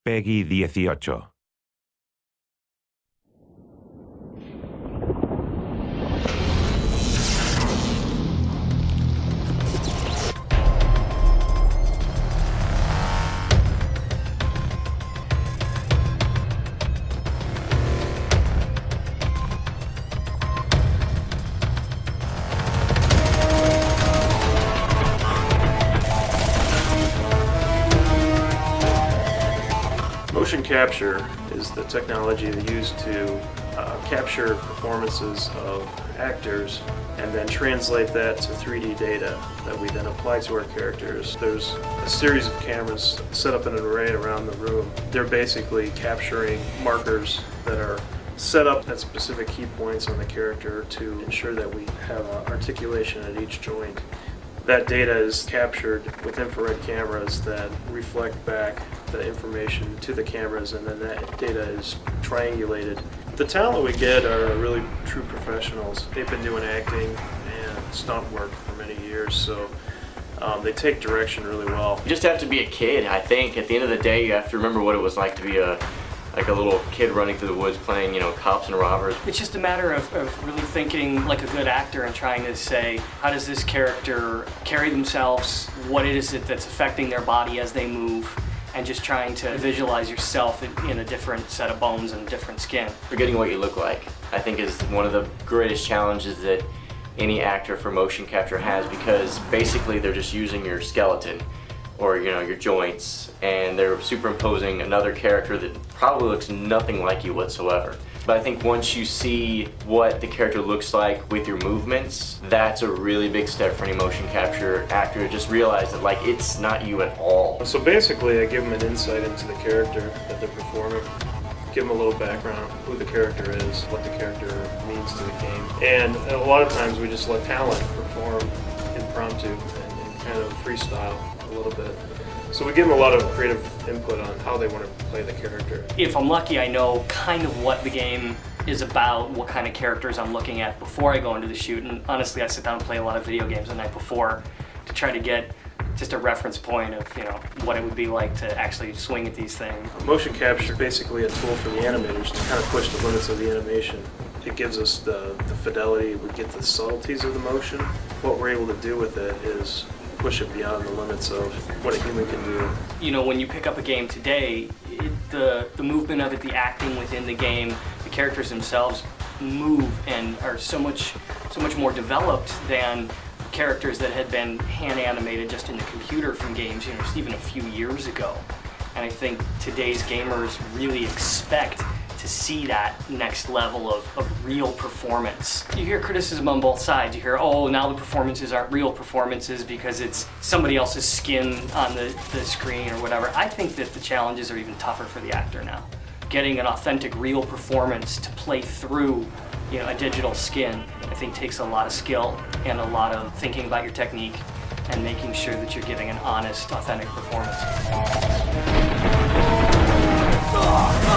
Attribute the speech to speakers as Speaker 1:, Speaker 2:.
Speaker 1: Peggy 18.
Speaker 2: Motion capture is the technology used to capture performances of actors and then translate that to 3D data that we then apply to our characters. There's a series of cameras set up in an array around the room. They're basically capturing markers that are set up at specific key points on the character to ensure that we have articulation at each joint. That data is captured with infrared cameras that reflect back the information to the cameras, and then that data is triangulated. The talent we get are really true professionals. They've been doing acting and stunt work for many years, so they take direction really well.
Speaker 3: You just have to be a kid, I think. At the end of the day, you have to remember what it was like to be a little kid running through the woods playing, cops and robbers.
Speaker 4: It's just a matter of really thinking like a good actor and trying to say, how does this character carry themselves? What is it that's affecting their body as they move? And just trying to visualize yourself in a different set of bones and different skin.
Speaker 3: Forgetting what you look like, I think, is one of the greatest challenges that any actor for motion capture has, because basically they're just using your skeleton or your joints, and they're superimposing another character that probably looks nothing like you whatsoever. But I think once you see what the character looks like with your movements, that's a really big step for any motion capture actor to just realize that it's not you at all.
Speaker 2: So basically I give them an insight into the character that they're performing, give them a little background, who the character is, what the character means to the game. And a lot of times we just let talent perform impromptu and kind of freestyle a little bit. So we give them a lot of creative input on how they want to play the character.
Speaker 4: If I'm lucky, I know kind of what the game is about, what kind of characters I'm looking at before I go into the shoot. And honestly, I sit down and play a lot of video games the night before to try to get just a reference point of what it would be like to actually swing at these things.
Speaker 2: Motion capture is basically a tool for the animators to kind of push the limits of the animation. It gives us the fidelity, we get the subtleties of the motion. What we're able to do with it is push it beyond the limits of what a human can do.
Speaker 4: When you pick up a game today, the movement of it, the acting within the game, the characters themselves move and are so much more developed than characters that had been hand animated just in the computer from games, even a few years ago. And I think today's gamers really expect to see that next level of real performance. You hear criticism on both sides. You hear, oh, now the performances aren't real performances because it's somebody else's skin on the screen or whatever. I think that the challenges are even tougher for the actor now. Getting an authentic, real performance to play through a digital skin, I think takes a lot of skill and a lot of thinking about your technique and making sure that you're giving an honest, authentic performance.
Speaker 5: Oh,